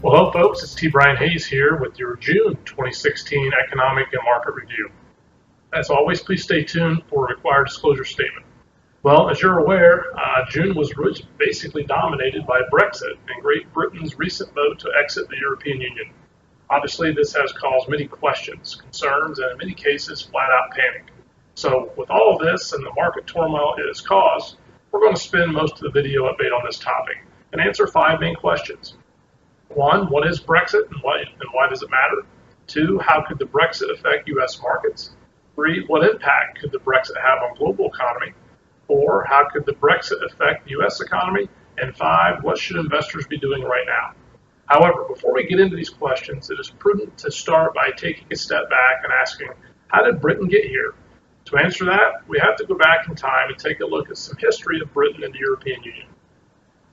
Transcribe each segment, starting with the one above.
Well, hello, folks. It's T. Brian Hayes here with your June 2016 Economic and Market Review. As always, please stay tuned for a required disclosure statement. Well, as you're aware, June was basically dominated by Brexit and Great Britain's recent vote to exit the European Union. Obviously, this has caused many questions, concerns, and in many cases, flat-out panic. So, with all of this and the market turmoil it has caused, we're going to spend most of the video update on this topic and answer 5 main questions. 1, what is Brexit and why does it matter? 2, how could the Brexit affect U.S. markets? 3, what impact could the Brexit have on global economy? 4, how could the Brexit affect the U.S. economy? And 5, what should investors be doing right now? However, before we get into these questions, it is prudent to start by taking a step back and asking, how did Britain get here? To answer that, we have to go back in time and take a look at some history of Britain and the European Union.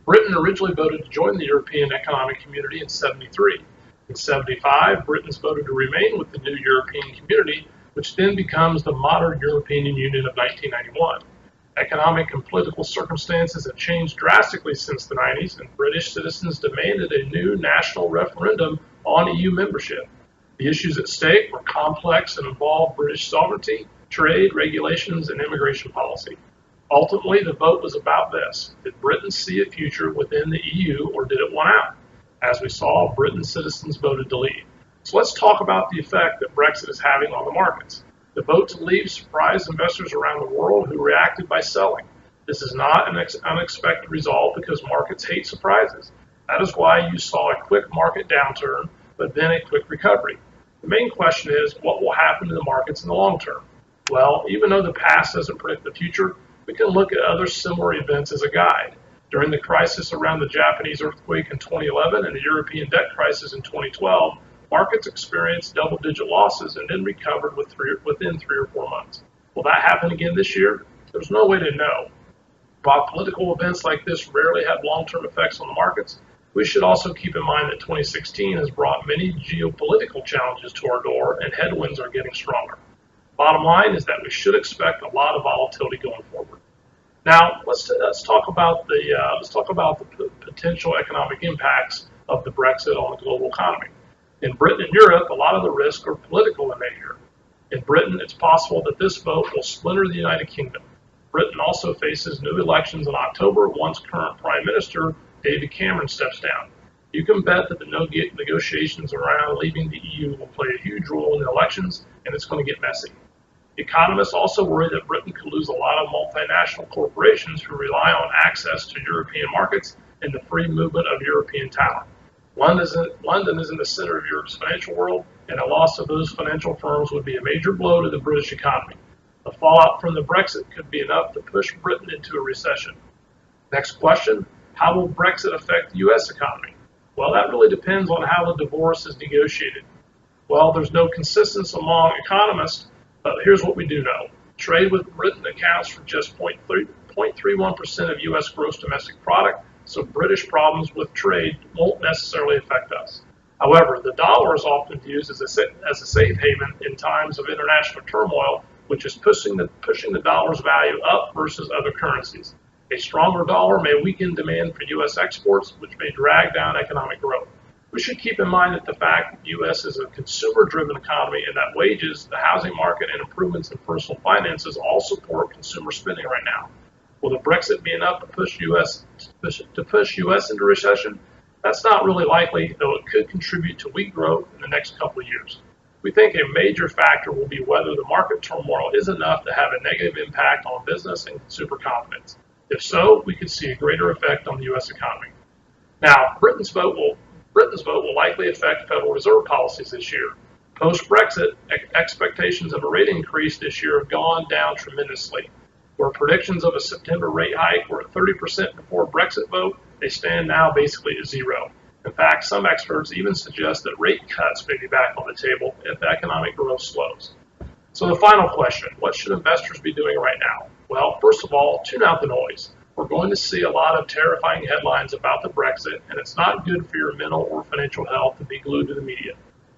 Britain originally voted to join the European Economic Community in 73. In 75, Britons voted to remain with the new European Community, which then becomes the modern European Union of 1991. Economic and political circumstances have changed drastically since the 90s, and British citizens demanded a new national referendum on EU membership. The issues at stake were complex and involved British sovereignty, trade, regulations, and immigration policy. Ultimately, the vote was about this. Did Britain see a future within the EU or did it want out? As we saw, Britain's citizens voted to leave. So let's talk about the effect that Brexit is having on the markets. The vote to leave surprised investors around the world who reacted by selling. This is not an unexpected result because markets hate surprises. That is why you saw a quick market downturn, but then a quick recovery. The main question is, what will happen to the markets in the long term? Well, even though the past doesn't predict the future, we can look at other similar events as a guide. During the crisis around the Japanese earthquake in 2011 and the European debt crisis in 2012, markets experienced double-digit losses and then recovered within 3 or 4 months. Will that happen again this year? There's no way to know. While political events like this rarely have long-term effects on the markets, we should also keep in mind that 2016 has brought many geopolitical challenges to our door and headwinds are getting stronger. Bottom line is that we should expect a lot of volatility going forward. Now, let's talk about the potential economic impacts of the Brexit on the global economy. In Britain and Europe, a lot of the risks are political in nature. In Britain, it's possible that this vote will splinter the United Kingdom. Britain also faces new elections in October once current Prime Minister David Cameron steps down. You can bet that the negotiations around leaving the EU will play a huge role in the elections, and it's going to get messy. Economists also worry that Britain could lose a lot of multinational corporations who rely on access to European markets and the free movement of European talent. London is in the center of Europe's financial world, and a loss of those financial firms would be a major blow to the British economy. The fallout from the Brexit could be enough to push Britain into a recession. Next question, how will Brexit affect the U.S. economy? Well, that really depends on how the divorce is negotiated. Well, there's no consensus among economists, but here's what we do know. Trade with Britain accounts for just 0.31% of U.S. gross domestic product, so British problems with trade won't necessarily affect us. However, the dollar is often used as a safe haven in times of international turmoil, which is pushing the dollar's value up versus other currencies. A stronger dollar may weaken demand for U.S. exports, which may drag down economic growth. We should keep in mind that the fact that the U.S. is a consumer-driven economy and that wages, the housing market, and improvements in personal finances all support consumer spending right now. Will the Brexit be enough to push U.S. into recession? That's not really likely, though it could contribute to weak growth in the next couple of years. We think a major factor will be whether the market turmoil is enough to have a negative impact on business and consumer confidence. If so, we could see a greater effect on the U.S. economy. Now, Britain's vote will likely affect Federal Reserve policies this year. Post-Brexit, expectations of a rate increase this year have gone down tremendously. Where predictions of a September rate hike were at 30% before Brexit vote, they stand now basically at zero. In fact, some experts even suggest that rate cuts may be back on the table if economic growth slows. So the final question, what should investors be doing right now? Well, first of all, tune out the noise. We're going to see a lot of terrifying headlines about the Brexit, and it's not good for your mental or financial health to be glued to the media.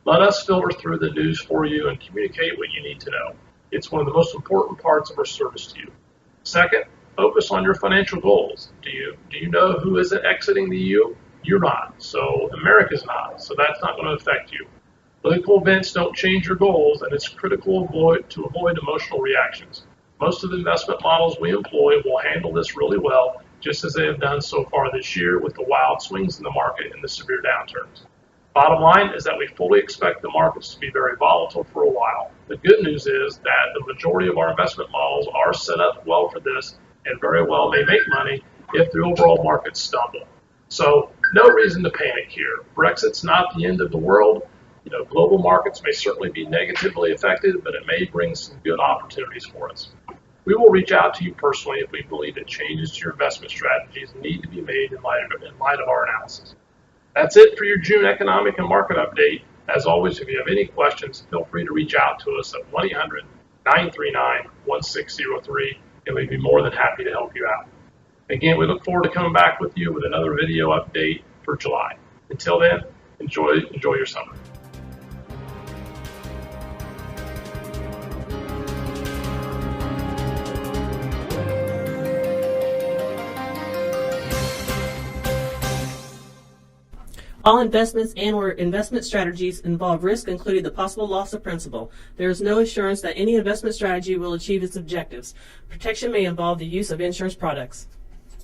Let us filter through the news for you and communicate what you need to know. It's one of the most important parts of our service to you. Second, focus on your financial goals. Do you know who isn't exiting the EU? You're not. So America's not. So that's not going to affect you. Political events don't change your goals, and it's critical to avoid emotional reactions. Most of the investment models we employ will handle this really well, just as they have done so far this year with the wild swings in the market and the severe downturns. Bottom line is that we fully expect the markets to be very volatile for a while. The good news is that the majority of our investment models are set up well for this and very well may make money if the overall markets stumble. So no reason to panic here. Brexit's not the end of the world. Global markets may certainly be negatively affected, but it may bring some good opportunities for us. We will reach out to you personally if we believe that changes to your investment strategies need to be made in light of our analysis. That's it for your June economic and market update. As always, if you have any questions, feel free to reach out to us at 1-800-939-1603, and we'd be more than happy to help you out. Again, we look forward to coming back with you with another video update for July. Until then, enjoy your summer. All investments and/or investment strategies involve risk, including the possible loss of principal. There is no assurance that any investment strategy will achieve its objectives. Protection may involve the use of insurance products.